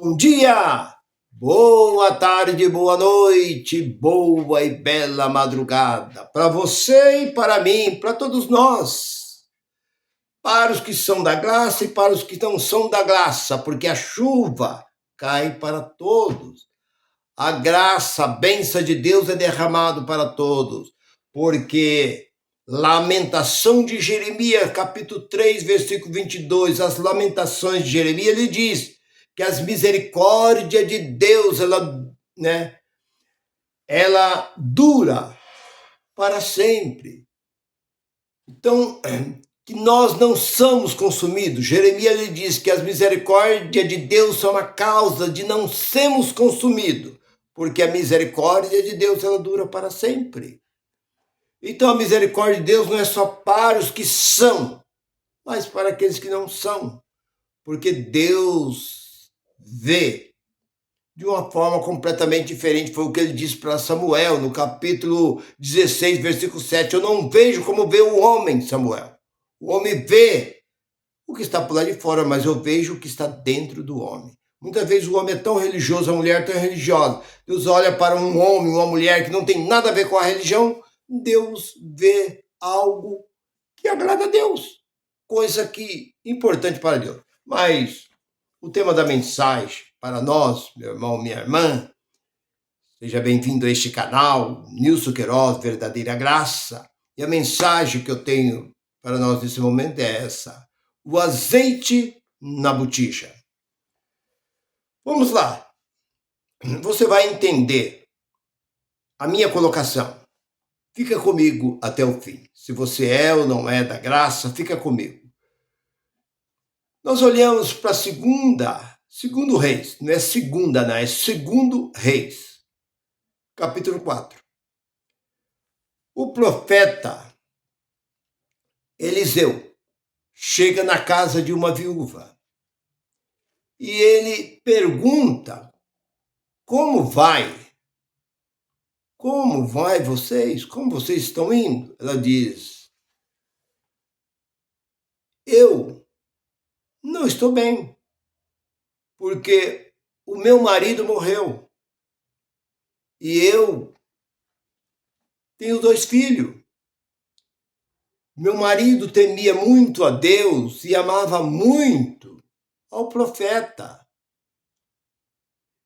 Bom dia, boa tarde, boa noite, boa e bela madrugada para você e para mim, para todos nós, para os que são da graça e para os que não são da graça, porque a chuva cai para todos. A graça, a bênção de Deus é derramado para todos, porque Lamentação de Jeremias, capítulo 3, versículo 22, as lamentações de Jeremias, ele diz que as misericórdias de Deus, ela dura para sempre. Então, que nós não somos consumidos. Jeremias ele diz que as misericórdias de Deus são a causa de não sermos consumidos, porque a misericórdia de Deus ela dura para sempre. Então a misericórdia de Deus não é só para os que são, mas para aqueles que não são, porque Deus vê de uma forma completamente diferente. Foi o que ele disse para Samuel no capítulo 16, versículo 7. Eu não vejo como vê o homem, Samuel. O homem vê o que está por lá de fora, mas eu vejo o que está dentro do homem. Muitas vezes o homem é tão religioso, a mulher é tão religiosa. Deus olha para um homem, uma mulher que não tem nada a ver com a religião, Deus vê algo que agrada a Deus. Coisa que é importante para Deus. Mas o tema da mensagem para nós, meu irmão, minha irmã, seja bem-vindo a este canal, Nilson Queiroz, Verdadeira Graça. E a mensagem que eu tenho para nós nesse momento é essa: o azeite na botija. Vamos lá. Você vai entender a minha colocação. Fica comigo até o fim. Se você é ou não é da graça, fica comigo. Nós olhamos para segundo Reis, não é segunda, não, é segundo Reis, capítulo 4. O profeta Eliseu chega na casa de uma viúva e ele pergunta: como vai? Como vai vocês? Como vocês estão indo? Ela diz: eu não estou bem, porque o meu marido morreu e eu tenho 2 filhos. Meu marido temia muito a Deus e amava muito ao profeta.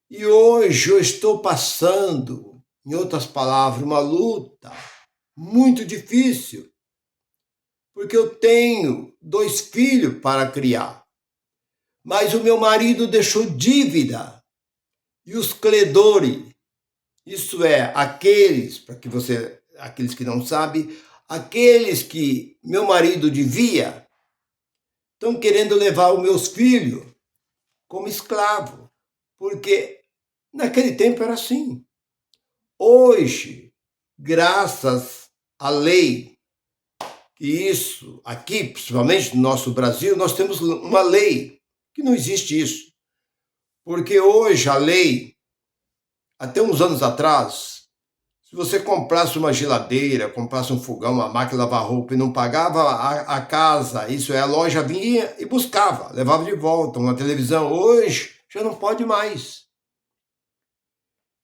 E hoje eu estou passando, em outras palavras, uma luta muito difícil, porque eu tenho 2 filhos para criar. Mas o meu marido deixou dívida e os credores, isso é, aqueles que não sabem, aqueles que meu marido devia, estão querendo levar os meus filhos como escravo, porque naquele tempo era assim. Hoje, graças à lei, que isso aqui, principalmente no nosso Brasil, nós temos uma lei que não existe isso. Porque hoje a lei, até uns anos atrás, se você comprasse uma geladeira, comprasse um fogão, uma máquina de lavar roupa e não pagava a casa, isso é, a loja vinha e buscava, levava de volta uma televisão. Hoje já não pode mais.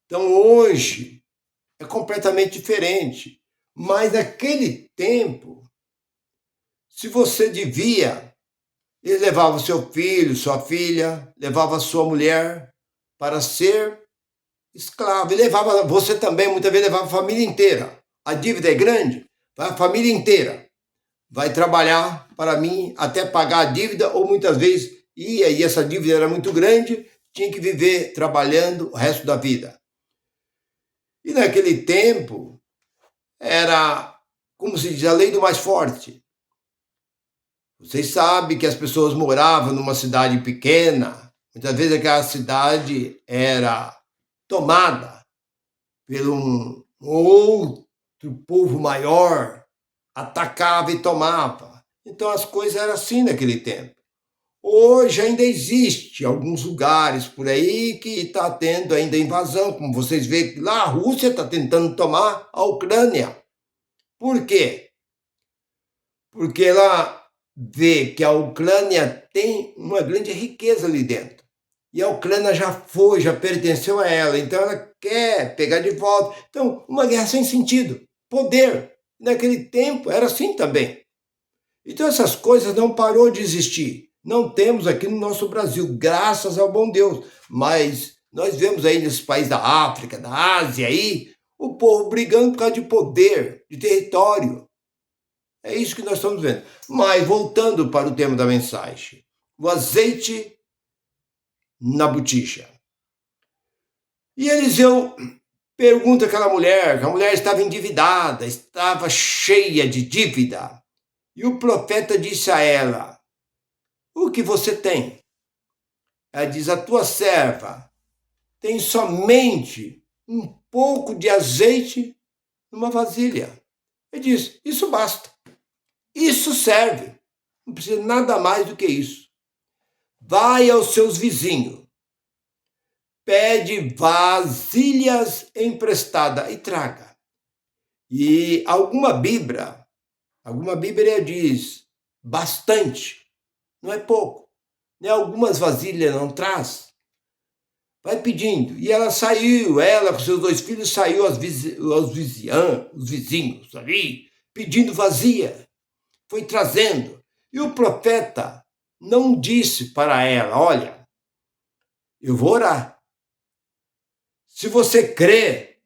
Então hoje é completamente diferente. Mas naquele tempo, se você devia, ele levava seu filho, sua filha, levava sua mulher para ser escravo. E levava você também, muitas vezes levava a família inteira. A dívida é grande, vai a família inteira. Vai trabalhar para mim até pagar a dívida, ou muitas vezes ia, e essa dívida era muito grande, tinha que viver trabalhando o resto da vida. E naquele tempo, era, como se diz, a lei do mais forte. Vocês sabem que as pessoas moravam numa cidade pequena, muitas vezes aquela cidade era tomada por um outro povo maior, atacava e tomava. Então as coisas eram assim naquele tempo. Hoje ainda existe alguns lugares por aí que está tendo ainda invasão, como vocês veem, lá a Rússia está tentando tomar a Ucrânia. Por quê? Porque ela vê que a Ucrânia tem uma grande riqueza ali dentro. E a Ucrânia já foi, já pertenceu a ela, então ela quer pegar de volta. Então, uma guerra sem sentido. Poder. Naquele tempo era assim também. Então essas coisas não parou de existir. Não temos aqui no nosso Brasil, graças ao bom Deus. Mas nós vemos aí nesses países da África, da Ásia aí, o povo brigando por causa de poder, de território. É isso que nós estamos vendo. Mas voltando para o tema da mensagem. O azeite na botija. E Eliseu pergunta àquela mulher, que a mulher estava endividada, estava cheia de dívida. E o profeta disse a ela: o que você tem? Ela diz: a tua serva tem somente um pouco de azeite numa vasilha. Ele diz: isso basta. Isso serve. Não precisa nada mais do que isso. Vai aos seus vizinhos, pede vasilhas emprestada e traga. E alguma Bíblia diz bastante, não é pouco. Nem algumas vasilhas não traz. Vai pedindo. E ela saiu, ela com seus 2 filhos, saiu aos vizinhos ali, pedindo vazia. Foi trazendo. E o profeta não disse para ela: olha, eu vou orar. Se você crê,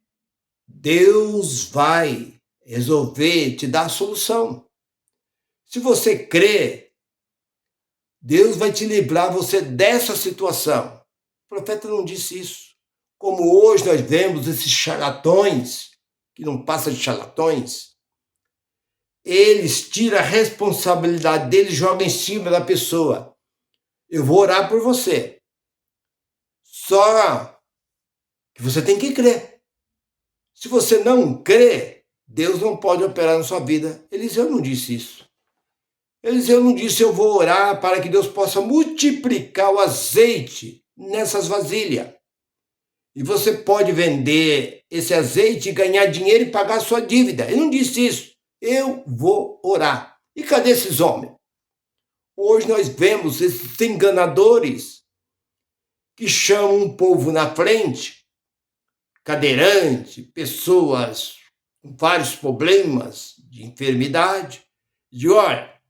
Deus vai resolver, te dar a solução. Se você crê, Deus vai te livrar você dessa situação. O profeta não disse isso. Como hoje nós vemos esses charlatões, que não passa de charlatões, eles tiram a responsabilidade deles e jogam em cima da pessoa. Eu vou orar por você. Só que você tem que crer. Se você não crê, Deus não pode operar na sua vida. Eliseu não disse isso. Eliseu não disse: eu vou orar para que Deus possa multiplicar o azeite nessas vasilhas. E você pode vender esse azeite e ganhar dinheiro e pagar a sua dívida. Ele não disse isso. Eu vou orar. E cadê esses homens? Hoje nós vemos esses enganadores que chamam um povo na frente, cadeirante, pessoas com vários problemas de enfermidade, de olha,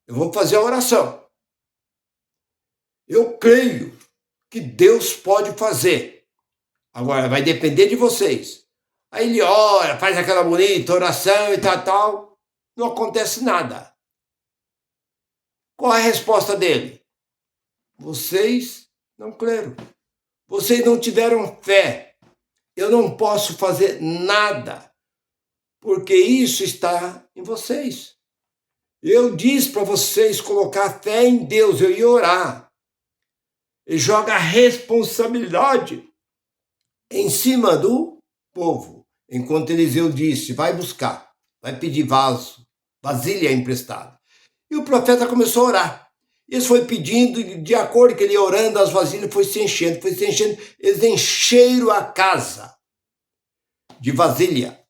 eu vou fazer a oração. Eu creio que Deus pode fazer. Agora, vai depender de vocês. Aí ele ora, faz aquela bonita oração e tal. Não acontece nada. Qual é a resposta dele? Vocês não creram. Vocês não tiveram fé. Eu não posso fazer nada, porque isso está em vocês. Eu disse para vocês colocar fé em Deus, eu ia orar. E joga a responsabilidade em cima do povo. Enquanto Eliseu disse: vai buscar, vai pedir vasilha emprestada. E o profeta começou a orar. Eles foi pedindo, e de acordo que ele ia orando, as vasilhas foi se enchendo. Eles encheram a casa de vasilha,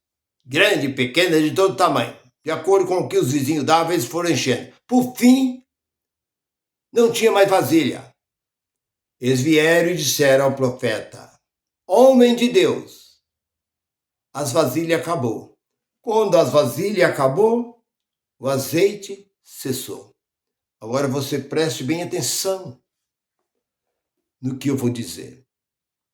grande, pequena, de todo tamanho. De acordo com o que os vizinhos davam, eles foram enchendo. Por fim, não tinha mais vasilha. Eles vieram e disseram ao profeta: homem de Deus, as vasilhas acabou. Quando as vasilhas acabou, o azeite cessou. Agora você preste bem atenção no que eu vou dizer.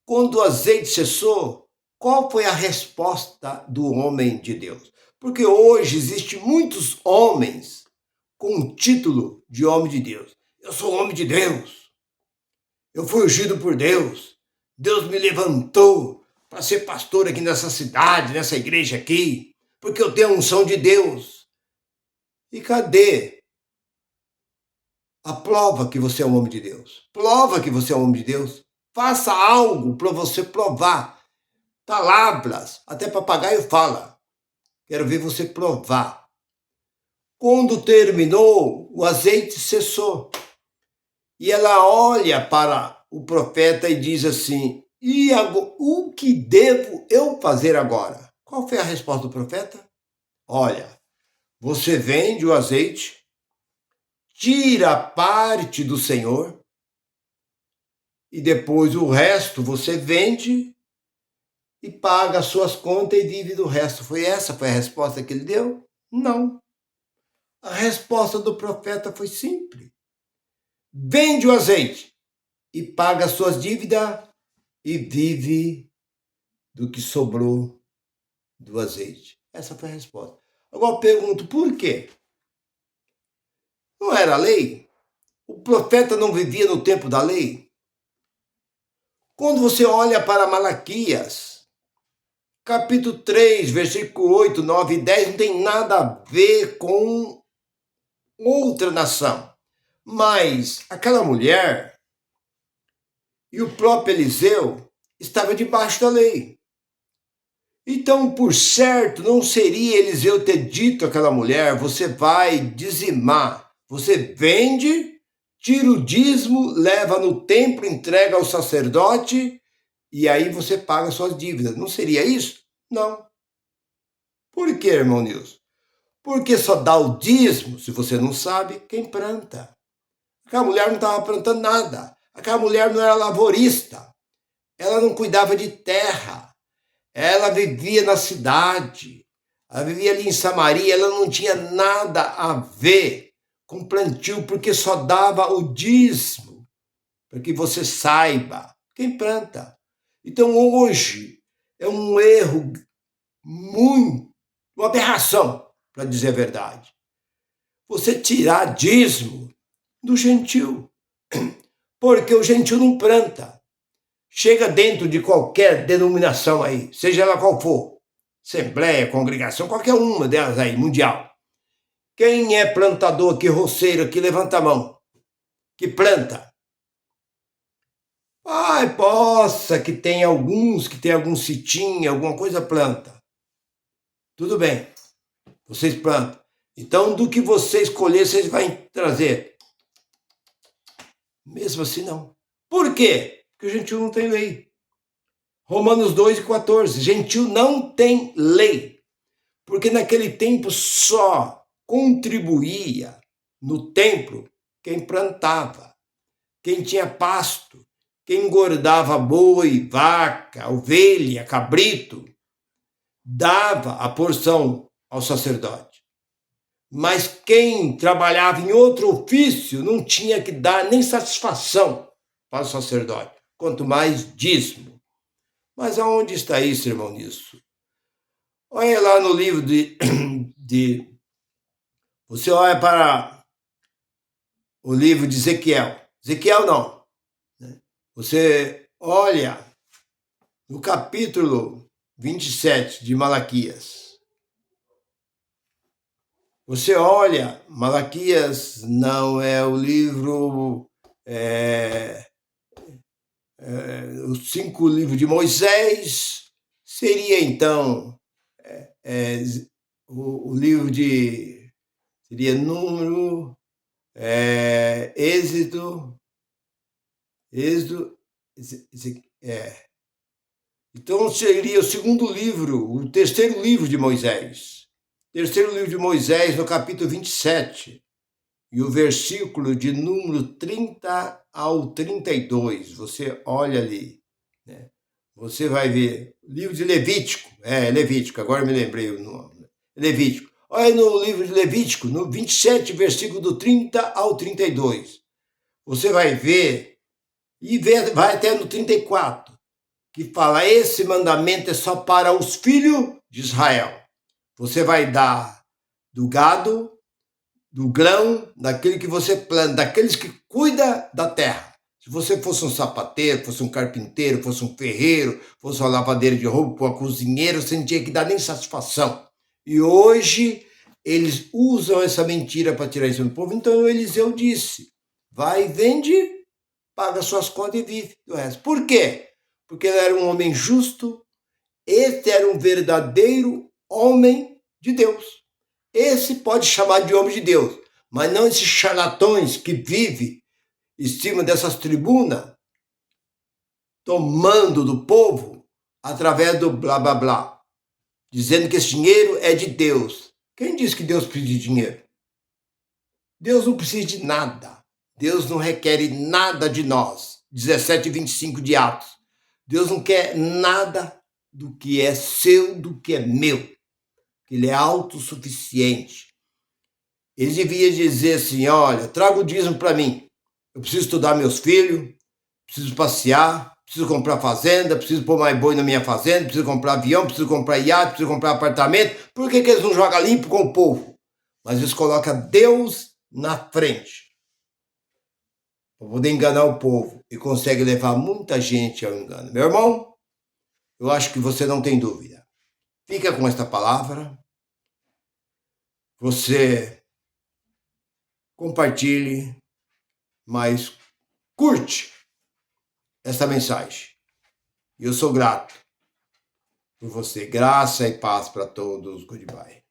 Quando o azeite cessou, qual foi a resposta do homem de Deus? Porque hoje existem muitos homens com o título de homem de Deus. Eu sou homem de Deus. Eu fui ungido por Deus. Deus me levantou para ser pastor aqui nessa cidade, nessa igreja aqui, porque eu tenho a unção de Deus. E cadê a prova que você é um homem de Deus? Prova que você é um homem de Deus. Faça algo para você provar. Palavras, até papagaio fala. Quero ver você provar. Quando terminou, o azeite cessou. E ela olha para o profeta e diz assim: e agora, o que devo eu fazer agora? Qual foi a resposta do profeta? Olha, você vende o azeite, tira parte do Senhor e depois o resto você vende e paga as suas contas e vive do resto. Essa foi a resposta que ele deu? Não. A resposta do profeta foi simples. Vende o azeite e paga as suas dívidas e vive do que sobrou do azeite. Essa foi a resposta. Agora eu pergunto, por quê? Não era lei? O profeta não vivia no tempo da lei? Quando você olha para Malaquias, capítulo 3, versículo 8, 9 e 10, não tem nada a ver com outra nação. Mas aquela mulher e o próprio Eliseu estavam debaixo da lei. Então, por certo, não seria Eliseu ter dito àquela mulher, você vai dizimar, você vende, tira o dízimo, leva no templo, entrega ao sacerdote e aí você paga suas dívidas. Não seria isso? Não. Por quê, irmão Nilson? Porque só dá o dízimo, se você não sabe, quem planta. Aquela mulher não estava plantando nada. Aquela mulher não era lavorista. Ela não cuidava de terra. Ela vivia na cidade. Ela vivia ali em Samaria. Ela não tinha nada a ver com plantio, porque só dava o dízimo. Para que você saiba quem planta. Então hoje é um erro muito, uma aberração, para dizer a verdade. Você tirar dízimo do gentil. Porque o gentil não planta. Chega dentro de qualquer denominação aí, seja ela qual for, assembleia, congregação, qualquer uma delas aí, mundial. Quem é plantador aqui, roceiro aqui, levanta a mão. Que planta. Ai, possa que tem alguns, que tem algum sitinho, alguma coisa, planta. Tudo bem, vocês plantam. Então, do que você escolher, vocês vão trazer. Mesmo assim, não. Por quê? Porque o gentil não tem lei. Romanos 2:14. Gentil não tem lei. Porque naquele tempo só contribuía no templo quem plantava, quem tinha pasto, quem engordava boi, vaca, ovelha, cabrito, dava a porção ao sacerdote. Mas quem trabalhava em outro ofício não tinha que dar nem satisfação para o sacerdote, quanto mais dízimo. Mas aonde está isso, irmão, nisso? Olha lá no livro você olha para o livro de Ezequiel. Ezequiel não. Você olha no capítulo 27 de Malaquias. Você olha, Malaquias não é o livro, os 5 livros de Moisés, seria então o livro de, seria Número, Êxodo, então seria o segundo livro, o terceiro livro de Moisés. Terceiro livro de Moisés, no capítulo 27, e o versículo de número 30 ao 32. Você olha ali, né? Você vai ver, livro de Levítico, Levítico, agora me lembrei o nome. Levítico. Olha no livro de Levítico, no 27, versículo do 30 ao 32. Você vai ver, e vai até no 34, que fala, esse mandamento é só para os filhos de Israel. Você vai dar do gado, do grão, daquele que você planta, daqueles que cuida da terra. Se você fosse um sapateiro, fosse um carpinteiro, fosse um ferreiro, fosse uma lavadeira de roupa, uma cozinheira, você não tinha que dar nem satisfação. E hoje eles usam essa mentira para tirar isso do povo. Então Eliseu disse, vai, vende, paga suas contas e vive do resto. Por quê? Porque ele era um homem justo, esse era um verdadeiro homem de Deus. Esse pode chamar de homem de Deus, mas não esses charlatões que vivem em cima dessas tribunas, tomando do povo através do blá blá blá, dizendo que esse dinheiro é de Deus. Quem disse que Deus precisa de dinheiro? Deus não precisa de nada. Deus não requer nada de nós. 17 e 25 de Atos. Deus não quer nada do que é seu, do que é meu. Ele é autossuficiente. Ele devia dizer assim, olha, traga o dízimo para mim. Eu preciso estudar meus filhos, preciso passear, preciso comprar fazenda, preciso pôr mais boi na minha fazenda, preciso comprar avião, preciso comprar iate, preciso comprar apartamento. Por que eles não jogam limpo com o povo? Mas eles colocam Deus na frente para poder enganar o povo e consegue levar muita gente ao engano. Meu irmão, eu acho que você não tem dúvida. Fica com esta palavra. Você compartilhe, mas curte essa mensagem. Eu sou grato por você. Graça e paz para todos. Goodbye.